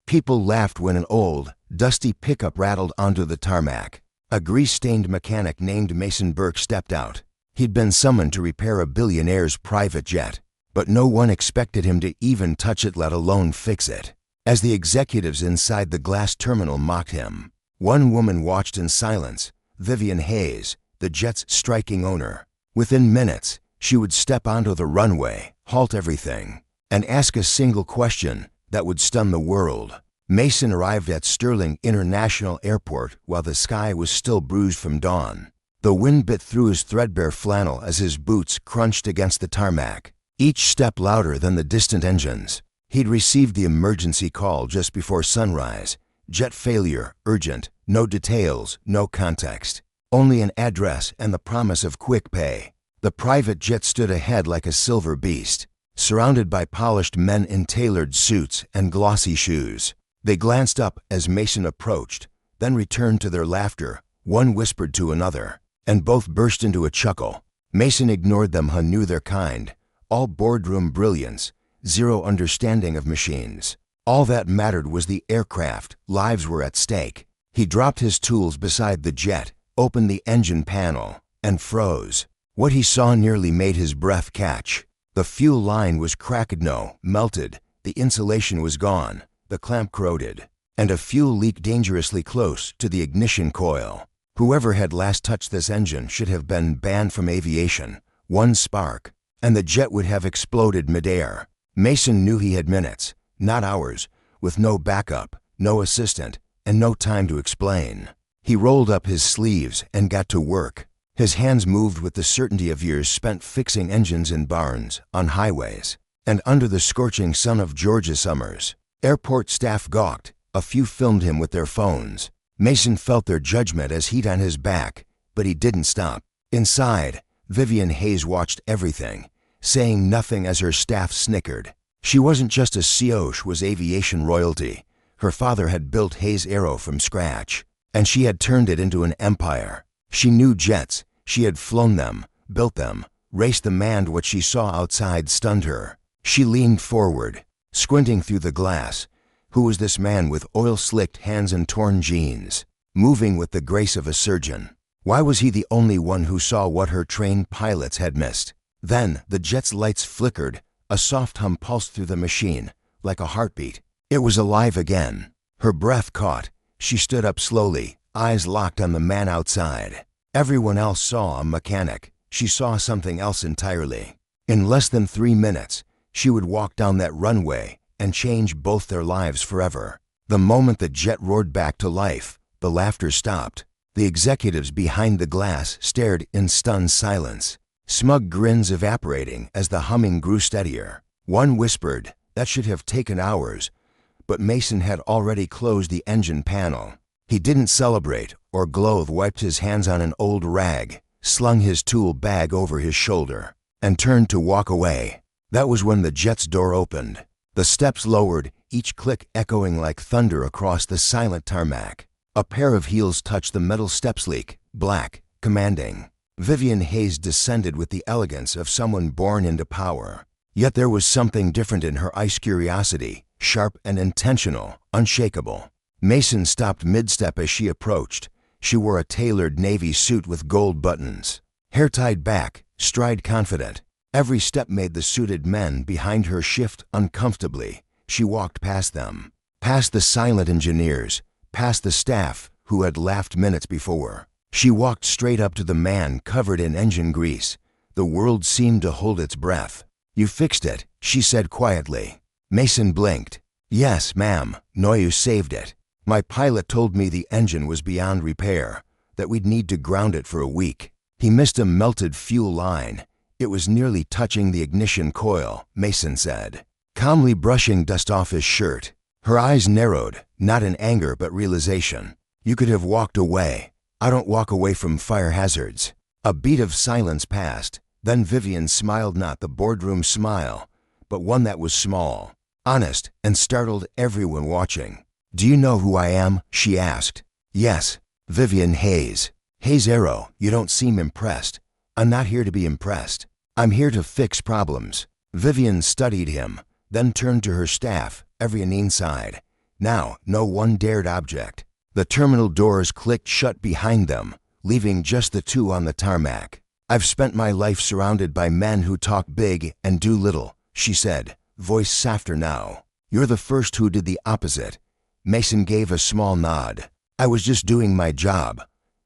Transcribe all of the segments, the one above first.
People laughed when an old, dusty pickup rattled onto the tarmac. A grease-stained mechanic named Mason Burke stepped out. He'd been summoned to repair a billionaire's private jet, but no one expected him to even touch it, let alone fix it. As the executives inside the glass terminal mocked him, one woman watched in silence, Vivian Hayes, the jet's striking owner. Within minutes, she would step onto the runway, halt everything, and ask a single question that would stun the world. Mason arrived at Sterling International Airport while the sky was still bruised from dawn. The wind bit through his threadbare flannel as his boots crunched against the tarmac, each step louder than the distant engines. He'd received the emergency call just before sunrise. Jet failure, urgent, no details, no context. Only an address and the promise of quick pay. The private jet stood ahead like a silver beast, surrounded by polished men in tailored suits and glossy shoes. They glanced up as Mason approached, then returned to their laughter. One whispered to another, and both burst into a chuckle. Mason ignored them who knew their kind. All boardroom brilliance, zero understanding of machines. All that mattered was the aircraft. Lives were at stake. He dropped his tools beside the jet, opened the engine panel, and froze. What he saw nearly made his breath catch. The fuel line was cracked, melted. The insulation was gone. The clamp corroded, and a fuel leak dangerously close to the ignition coil. Whoever had last touched this engine should have been banned from aviation. One spark, and the jet would have exploded midair. Mason knew he had minutes, not hours, with no backup, no assistant, and no time to explain. He rolled up his sleeves and got to work. His hands moved with the certainty of years spent fixing engines in barns, on highways, and under the scorching sun of Georgia summers. Airport staff gawked. A few filmed him with their phones. Mason felt their judgment as heat on his back, but he didn't stop. Inside, Vivian Hayes watched everything, saying nothing as her staff snickered. She wasn't just a CO, she was aviation royalty. Her father had built Hayes Aero from scratch, and she had turned it into an empire. She knew jets. She had flown them, built them, raced them, and what she saw outside stunned her. She leaned forward, squinting through the glass. Who was this man with oil-slicked hands and torn jeans, moving with the grace of a surgeon? Why was he the only one who saw what her trained pilots had missed? Then the jet's lights flickered. A soft hum pulsed through the machine, like a heartbeat. It was alive again. Her breath caught. She stood up slowly, eyes locked on the man outside. Everyone else saw a mechanic. She saw something else entirely. In less than 3 minutes, she would walk down that runway and change both their lives forever. The moment the jet roared back to life, the laughter stopped. The executives behind the glass stared in stunned silence, smug grins evaporating as the humming grew steadier. One whispered, "That should have taken hours," but Mason had already closed the engine panel. He didn't celebrate or glow, wiped his hands on an old rag, slung his tool bag over his shoulder, and turned to walk away. That was when the jet's door opened. The steps lowered, each click echoing like thunder across the silent tarmac. A pair of heels touched the metal step sleek, black, commanding. Vivian Hayes descended with the elegance of someone born into power. Yet there was something different in her ice curiosity, sharp and intentional, unshakable. Mason stopped mid-step as she approached. She wore a tailored navy suit with gold buttons, hair tied back, stride confident. Every step made the suited men behind her shift uncomfortably. She walked past them, past the silent engineers, past the staff who had laughed minutes before. She walked straight up to the man covered in engine grease. The world seemed to hold its breath. "You fixed it," she said quietly. Mason blinked. "Yes, ma'am. No, you saved it. My pilot told me the engine was beyond repair, that we'd need to ground it for a week." He missed a melted fuel line. It was nearly touching the ignition coil, Mason said, calmly brushing dust off his shirt. Her eyes narrowed, not in anger but realization. "You could have walked away. I don't walk away from fire hazards." A beat of silence passed. Then Vivian smiled, not the boardroom smile, but one that was small, honest, and startled everyone watching. "Do you know who I am?" she asked. "Yes, Vivian Hayes. Hayes Aero. You don't seem impressed." "I'm not here to be impressed. I'm here to fix problems." Vivian studied him, then turned to her staff, everyone inside. Now, no one dared object. The terminal doors clicked shut behind them, leaving just the two on the tarmac. "I've spent my life surrounded by men who talk big and do little," she said, voice softer now. "You're the first who did the opposite." Mason gave a small nod. "I was just doing my job."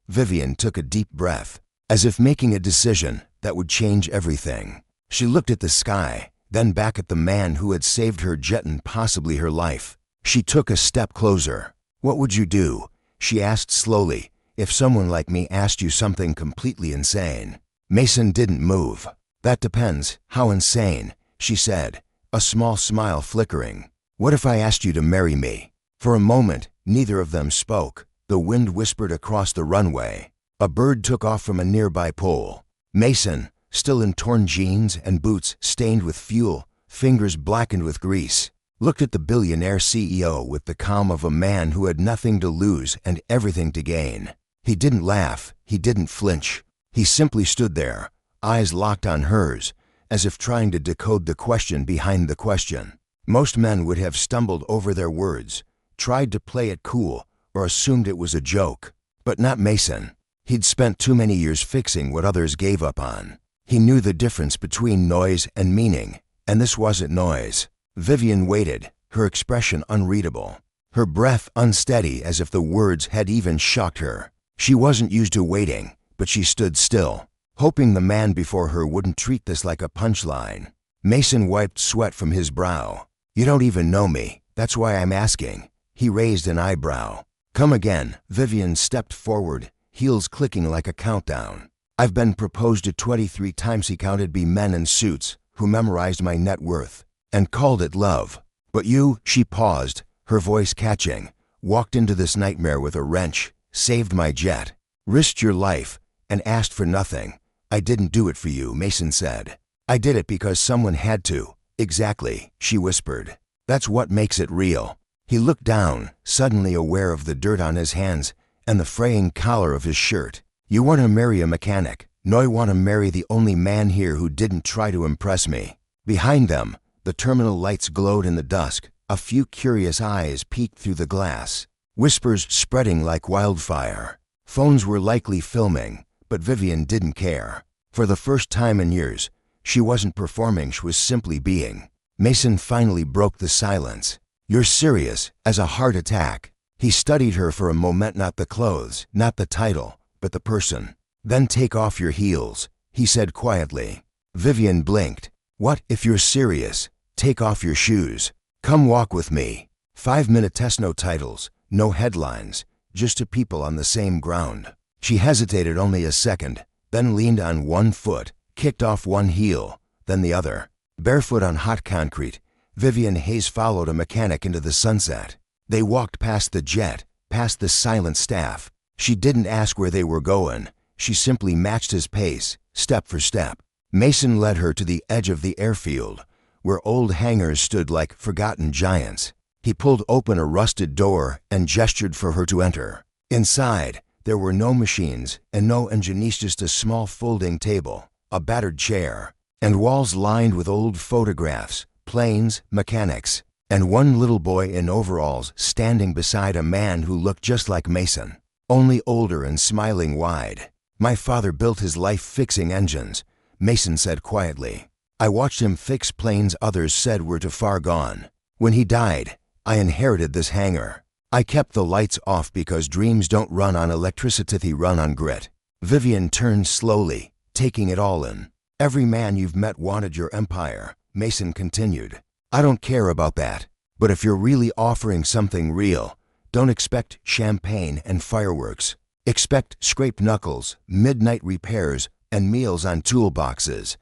Vivian took a deep breath, as if making a decision that would change everything. She looked at the sky, then back at the man who had saved her jet and possibly her life. She took a step closer. "What would you do?" she asked slowly, "if someone like me asked you something completely insane?" Mason didn't move. "That depends. How insane?" she said, a small smile flickering. "What if I asked you to marry me?" For a moment, neither of them spoke. The wind whispered across the runway. A bird took off from a nearby pole. Mason, still in torn jeans and boots stained with fuel, fingers blackened with grease, looked at the billionaire CEO with the calm of a man who had nothing to lose and everything to gain. He didn't laugh. He didn't flinch. He simply stood there, eyes locked on hers, as if trying to decode the question behind the question. Most men would have stumbled over their words, tried to play it cool, or assumed it was a joke. But not Mason. He'd spent too many years fixing what others gave up on. He knew the difference between noise and meaning, and this wasn't noise. Vivian waited, her expression unreadable, her breath unsteady as if the words had even shocked her. She wasn't used to waiting, but she stood still, hoping the man before her wouldn't treat this like a punchline. Mason wiped sweat from his brow. "You don't even know me. That's why I'm asking." He raised an eyebrow. "Come again." Vivian stepped forward, heels clicking like a countdown. "I've been proposed to 23 times," he counted, "by men in suits who memorized my net worth and called it love. But you," she paused, her voice catching, "walked into this nightmare with a wrench, saved my jet, risked your life, and asked for nothing." "I didn't do it for you," Mason said. "I did it because someone had to." "Exactly," she whispered. "That's what makes it real." He looked down, suddenly aware of the dirt on his hands and the fraying collar of his shirt. "You want to marry a mechanic. No, I want to marry the only man here who didn't try to impress me." Behind them, the terminal lights glowed in the dusk. A few curious eyes peeked through the glass, whispers spreading like wildfire. Phones were likely filming, but Vivian didn't care. For the first time in years, she wasn't performing, she was simply being. Mason finally broke the silence. "You're serious?" As a heart attack. He studied her for a moment, not the clothes, not the title, but the person. "Then take off your heels," he said quietly. Vivian blinked. "What? If you're serious, take off your shoes. Come walk with me." 5-minute test, no titles, no headlines, just two people on the same ground. She hesitated only a second, then leaned on one foot, kicked off one heel, then the other. Barefoot on hot concrete, Vivian Hayes followed a mechanic into the sunset. They walked past the jet, past the silent staff. She didn't ask where they were going. She simply matched his pace, step for step. Mason led her to the edge of the airfield, where old hangars stood like forgotten giants. He pulled open a rusted door and gestured for her to enter. Inside, there were no machines and no engineers, just a small folding table, a battered chair, and walls lined with old photographs, planes, mechanics, and one little boy in overalls standing beside a man who looked just like Mason, only older and smiling wide. "My father built his life fixing engines," Mason said quietly. "I watched him fix planes others said were too far gone. When he died, I inherited this hangar. I kept the lights off because dreams don't run on electricity, they run on grit." Vivian turned slowly, taking it all in. "Every man you've met wanted your empire," Mason continued. "I don't care about that. But if you're really offering something real, don't expect champagne and fireworks. Expect scraped knuckles, midnight repairs, and meals on toolboxes."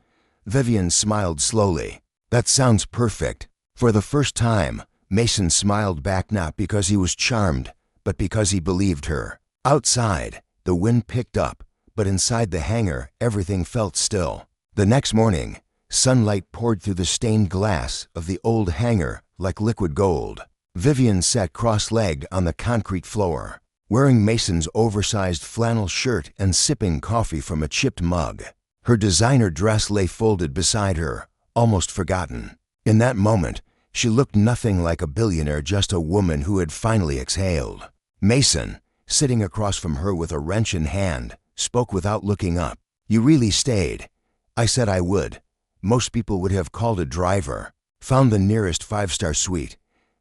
Vivian smiled slowly. "That sounds perfect." For the first time, Mason smiled back, not because he was charmed, but because he believed her. Outside, the wind picked up, but inside the hangar, everything felt still. The next morning, sunlight poured through the stained glass of the old hangar like liquid gold. Vivian sat cross-legged on the concrete floor, wearing Mason's oversized flannel shirt and sipping coffee from a chipped mug. Her designer dress lay folded beside her, almost forgotten. In that moment, She looked nothing like a billionaire, just a woman who had finally exhaled. Mason, sitting across from her with a wrench in hand, spoke without looking up. "You really stayed." "I said I would. Most people would have called a driver. Found the nearest 5-star suite."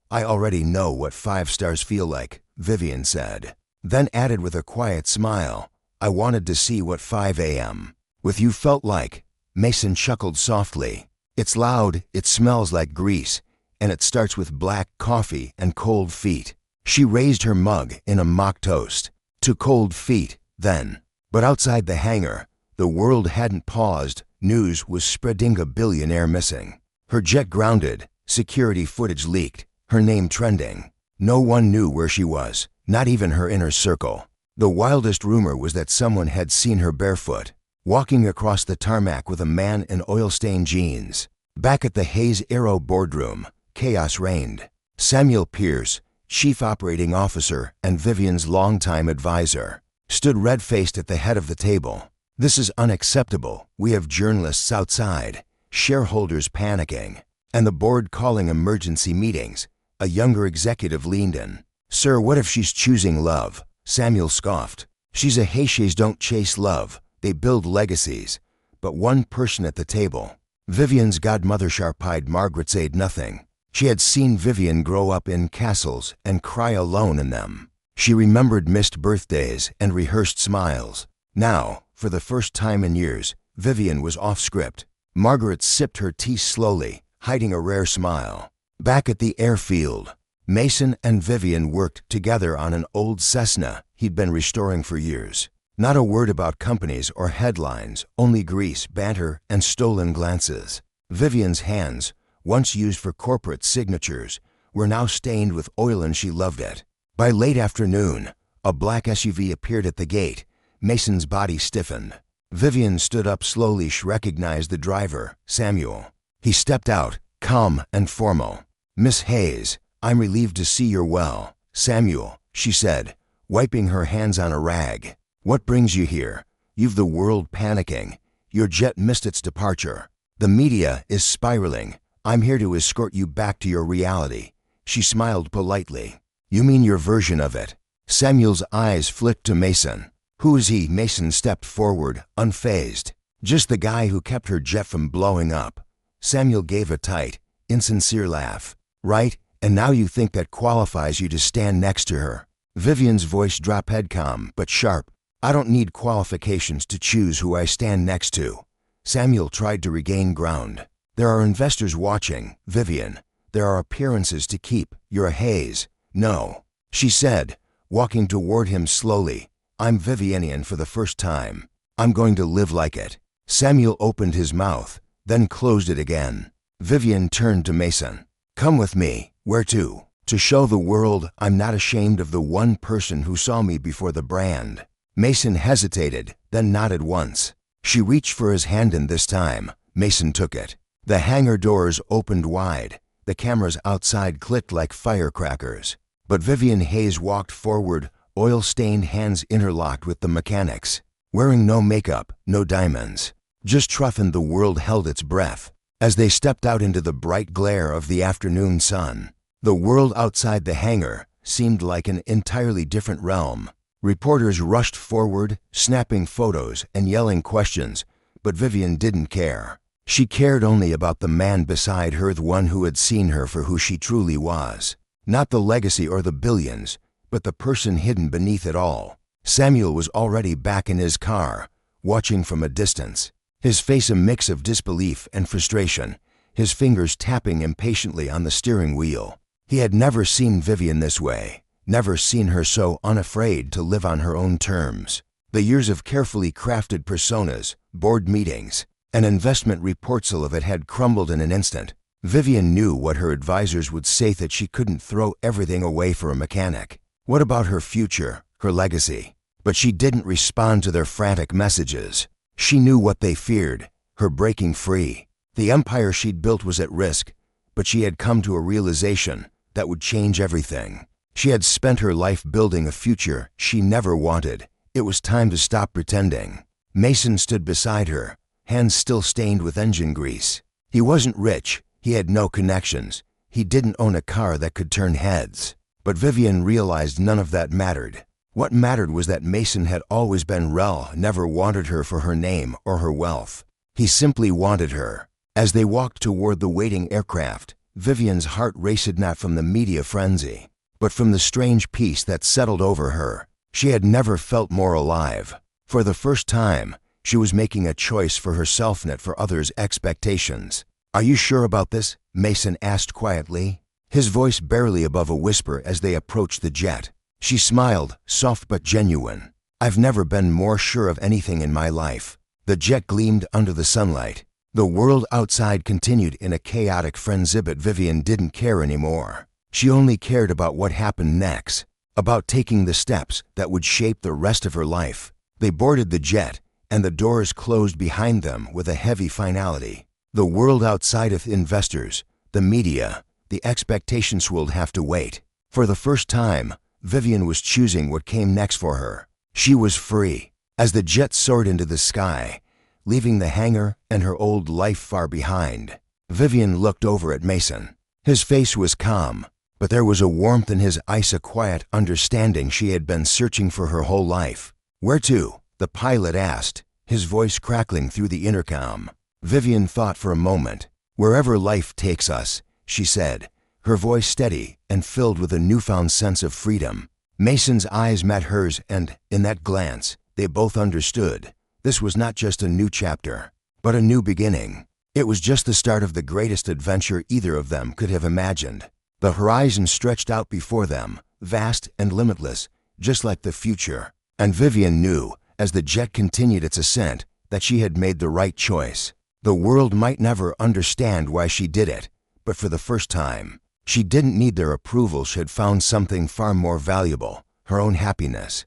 "I already know what 5 stars feel like," Vivian said. Then added with a quiet smile, "I wanted to see what 5 a.m. with you felt like." Mason chuckled softly. "It's loud, it smells like grease, and it starts with black coffee and cold feet." She raised her mug in a mock toast. "To cold feet, then." But outside the hangar, the world hadn't paused. News was spreading: a billionaire missing. Her jet grounded, security footage leaked, her name trending. No one knew where she was, not even her inner circle. The wildest rumor was that someone had seen her barefoot, walking across the tarmac with a man in oil-stained jeans. Back at the Hayes Aero boardroom, chaos reigned. Samuel Pierce, chief operating officer and Vivian's longtime advisor, stood red-faced at the head of the table. "This is unacceptable. We have journalists outside, shareholders panicking, and the board calling emergency meetings." A younger executive leaned in. "Sir, what if she's choosing love?" Samuel scoffed. "She's a Haitians don't chase love, they build legacies." But one person at the table, Vivian's godmother, sharp-eyed Margaret, said nothing. She had seen Vivian grow up in castles and cry alone in them. She remembered missed birthdays and rehearsed smiles. Now, for the first time in years, Vivian was off script. Margaret sipped her tea slowly, hiding a rare smile. Back at the airfield, Mason and Vivian worked together on an old Cessna he'd been restoring for years. Not a word about companies or headlines, only grease, banter, and stolen glances. Vivian's hands, once used for corporate signatures, were now stained with oil, and she loved it. By late afternoon, a black SUV appeared at the gate. Mason's body stiffened. Vivian stood up slowly. She recognized the driver, Samuel. He stepped out, calm and formal. "Miss Hayes, I'm relieved to see you're well." "Samuel," she said, wiping her hands on a rag. "What brings you here? You've the world panicking. Your jet missed its departure. The media is spiraling. I'm here to escort you back to your reality." She smiled politely. "You mean your version of it?" Samuel's eyes flicked to Mason. "Who is he?" Mason stepped forward, unfazed. "Just the guy who kept her jet from blowing up." Samuel gave a tight, insincere laugh. "Right, and now you think that qualifies you to stand next to her?" Vivian's voice dropped, head calm but sharp. "I don't need qualifications to choose who I stand next to." Samuel tried to regain ground. "There are investors watching, Vivian. There are appearances to keep. You're a Hayes." "No," she said, walking toward him slowly. "I'm Vivianian for the first time. I'm going to live like it." Samuel opened his mouth, then closed it again. Vivian turned to Mason. "Come with me." "Where to?" "To show the world I'm not ashamed of the one person who saw me before the brand." Mason hesitated, then nodded once. She reached for his hand, and this time, Mason took it. The hangar doors opened wide. The cameras outside clicked like firecrackers. But Vivian Hayes walked forward, oil-stained hands interlocked with the mechanics. Wearing no makeup, no diamonds, just truth, and the world held its breath. As they stepped out into the bright glare of the afternoon sun, the world outside the hangar seemed like an entirely different realm. Reporters rushed forward, snapping photos and yelling questions, but Vivian didn't care. She cared only about the man beside her, the one who had seen her for who she truly was. Not the legacy or the billions, but the person hidden beneath it all. Samuel was already back in his car, watching from a distance, his face a mix of disbelief and frustration, his fingers tapping impatiently on the steering wheel. He had never seen Vivian this way. Never seen her so unafraid to live on her own terms. The years of carefully crafted personas, board meetings, and investment reports of it had crumbled in an instant. Vivian knew what her advisors would say, that she couldn't throw everything away for a mechanic. What about her future, her legacy? But she didn't respond to their frantic messages. She knew what they feared, her breaking free. The empire she'd built was at risk, but she had come to a realization that would change everything. She had spent her life building a future she never wanted. It was time to stop pretending. Mason stood beside her, hands still stained with engine grease. He wasn't rich, he had no connections, He didn't own a car that could turn heads. But Vivian realized none of that mattered. What mattered was that Mason had always been never wanted her for her name or her wealth. He simply wanted her. As they walked toward the waiting aircraft, Vivian's heart raced not from the media frenzy, but from the strange peace that settled over her. She had never felt more alive. For the first time, she was making a choice for herself, not for others' expectations. "Are you sure about this?" Mason asked quietly, his voice barely above a whisper as they approached the jet. She smiled, soft but genuine. "I've never been more sure of anything in my life." The jet gleamed under the sunlight. The world outside continued in a chaotic frenzy, but Vivian didn't care anymore. She only cared about what happened next, about taking the steps that would shape the rest of her life. They boarded the jet, and the doors closed behind them with a heavy finality. The world outside of investors, the media, the expectations would have to wait. For the first time, Vivian was choosing what came next for her. She was free. As the jet soared into the sky, leaving the hangar and her old life far behind, Vivian looked over at Mason. His face was calm, but there was a warmth in his eyes, a quiet understanding she had been searching for her whole life. "Where to?" the pilot asked, his voice crackling through the intercom. Vivian thought for a moment. "Wherever life takes us," she said, her voice steady and filled with a newfound sense of freedom. Mason's eyes met hers, and in that glance, they both understood. This was not just a new chapter, but a new beginning. It was just the start of the greatest adventure either of them could have imagined. The horizon stretched out before them, vast and limitless, just like the future. And Vivian knew, as the jet continued its ascent, that she had made the right choice. The world might never understand why she did it, but for the first time, she didn't need their approval. She had found something far more valuable, her own happiness.